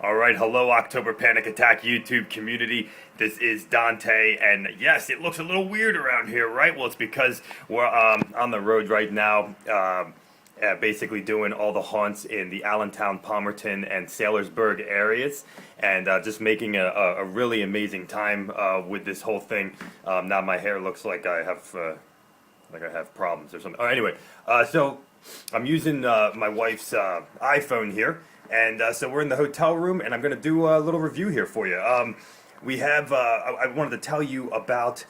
All right, hello, October Panic Attack YouTube community. This is Dante, and yes, it looks a little weird around here, right? Well, it's because we're on the road right now, basically doing all the haunts in the Allentown, Palmerton, and Saylorsburg areas, and just making a really amazing time with this whole thing. Now my hair looks like I have problems or something. Anyway, so I'm using my wife's iPhone here. And so we're in the hotel room, and I'm going to do a little review here for you. I wanted to tell you about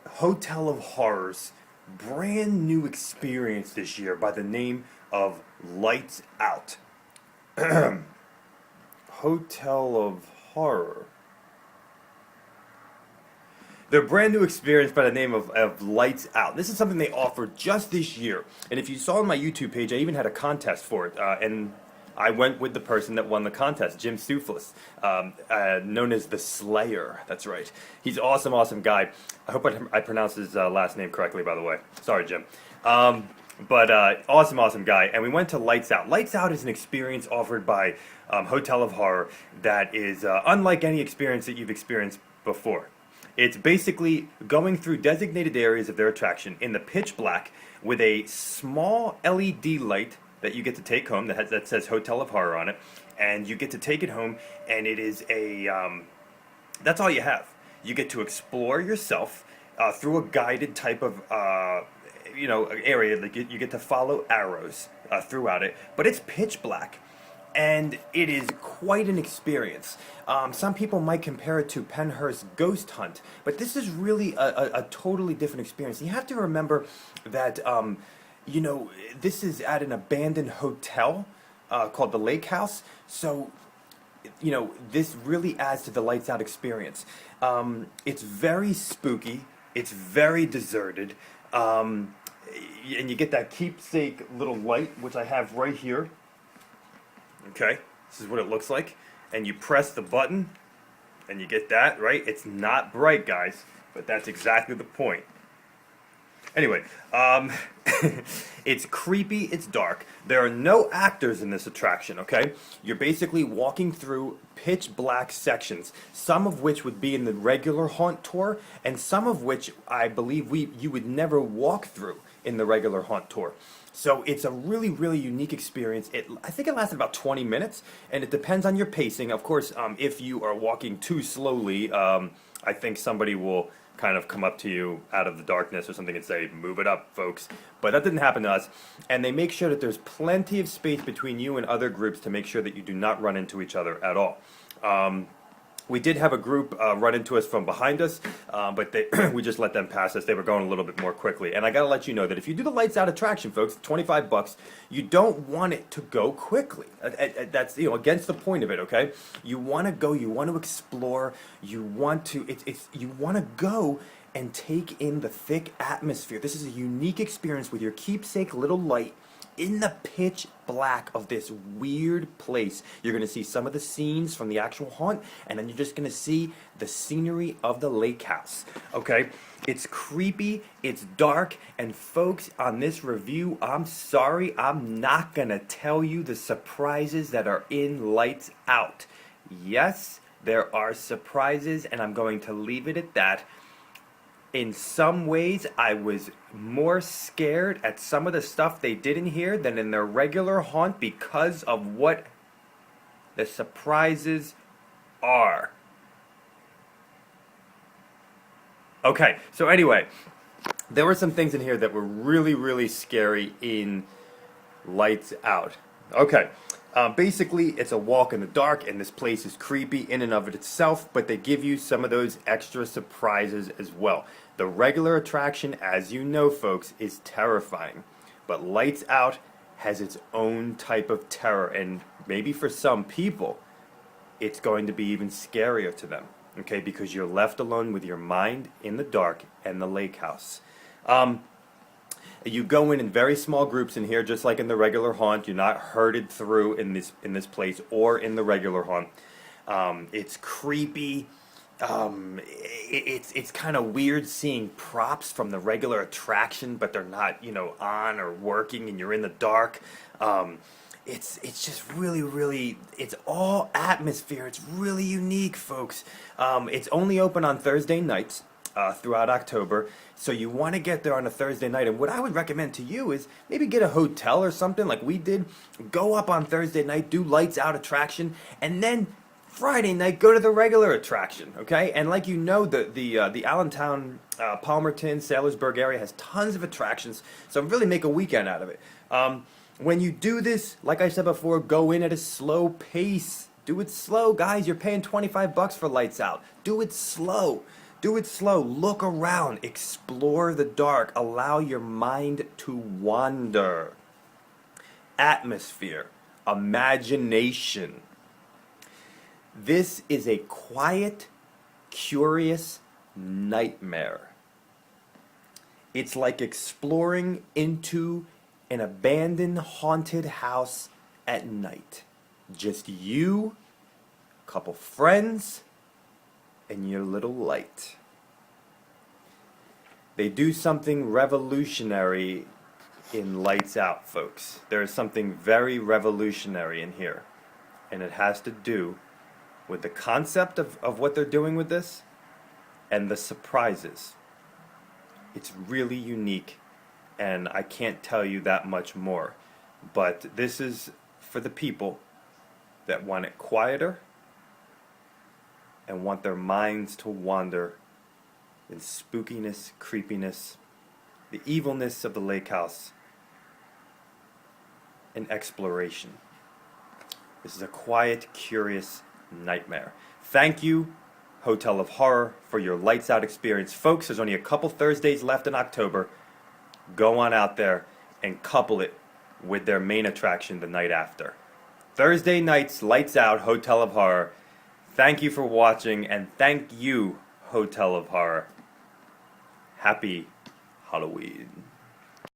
Hotel of Horrors' brand new experience this year by the name of Lights Out. Hotel of Horror. Their brand new experience by the name of Lights Out. This is something they offered just this year. And if you saw on my YouTube page, I even had a contest for it. And I went with the person that won the contest, Jim Souflis, known as the Slayer. That's right. He's an awesome guy. I hope I pronounced his last name correctly, by the way. Sorry, Jim. But awesome guy. And we went to Lights Out. Lights Out is an experience offered by Hotel of Horror that is unlike any experience that you've experienced before. It's basically going through designated areas of their attraction in the pitch black with a small LED light that you get to take home that says Hotel of Horror on it, and you get to take it home, and it is that's all you have. You get to explore yourself through a guided type of area. Like you get to follow arrows throughout it, but it's pitch black, and it is quite an experience. Some people might compare it to Penhurst's Ghost Hunt, but this is really a totally different experience. You have to remember that this is at an abandoned hotel called the Lake House. So, this really adds to the Lights Out experience. It's very spooky. It's very deserted. And you get that keepsake little light, which I have right here. Okay, this is what it looks like. And you press the button, and you get that, right? It's not bright, guys, but that's exactly the point. Anyway, it's creepy, it's dark. There are no actors in this attraction, okay? You're basically walking through pitch black sections, some of which would be in the regular haunt tour, and some of which I believe you would never walk through in the regular haunt tour. So it's a really unique experience. I think it lasted about 20 minutes, and it depends on your pacing. Of course, if you are walking too slowly, I think somebody will kind of come up to you out of the darkness or something and say, "Move it up, folks." But that didn't happen to us. And they make sure that there's plenty of space between you and other groups to make sure that you do not run into each other at all. We did have a group run into us from behind us, but we just let them pass us. They were going a little bit more quickly. And I got to let you know that if you do the Lights Out attraction, folks, $25, you don't want it to go quickly. That's against the point of it, okay? You want to go, you want to explore, you want to go and take in the thick atmosphere. This is a unique experience with your keepsake little light in the pitch black of this weird place. You're going to see some of the scenes from the actual haunt, and then you're just going to see the scenery of the lake house. Okay? It's creepy, it's dark, and folks, on this review, I'm sorry, I'm not going to tell you the surprises that are in Lights Out. Yes, there are surprises, and I'm going to leave it at that. In some ways, I was more scared at some of the stuff they did in here than in their regular haunt because of what the surprises are. Okay, so anyway, there were some things in here that were really scary in Lights Out. Okay. Basically, it's a walk in the dark, and this place is creepy in and of itself, but they give you some of those extra surprises as well. The regular attraction, as you know, folks, is terrifying, but Lights Out has its own type of terror, and maybe for some people, it's going to be even scarier to them, okay, because you're left alone with your mind in the dark and the lake house. You go in very small groups in here, just like in the regular haunt. You're not herded through in this place or in the regular haunt. It's creepy. It's kind of weird seeing props from the regular attraction, but they're not, on or working, and you're in the dark. it's just really, it's all atmosphere. It's really unique, folks. It's only open on Thursday nights throughout October, so you want to get there on a Thursday night. And what I would recommend to you is maybe get a hotel or something like we did. Go up on Thursday night, do lights out attraction, and then Friday night go to the regular attraction. Okay, and like you know, the Allentown, Palmerton, Saylorsburg area has tons of attractions, so really make a weekend out of it. When you do this, like I said before, go in at a slow pace. Do it slow, guys. You're paying $25 for lights out. Do it slow. Do it slow. Look around. Explore the dark. Allow your mind to wander. Atmosphere. Imagination. This is a quiet, curious nightmare. It's like exploring into an abandoned haunted house at night. Just you, a couple friends, and your little light. They do something revolutionary in Lights Out, folks. There is something very revolutionary in here. And it has to do with the concept of what they're doing with this and the surprises. It's really unique, and I can't tell you that much more. But this is for the people that want it quieter and want their minds to wander in spookiness, creepiness, the evilness of the lake house, and exploration. This is a quiet, curious nightmare. Thank you, Hotel of Horror, for your Lights Out experience. Folks, there's only a couple Thursdays left in October. Go on out there and couple it with their main attraction the night after. Thursday nights, Lights Out, Hotel of Horror. Thank you for watching, and thank you, Hotel of Horror. Happy Halloween.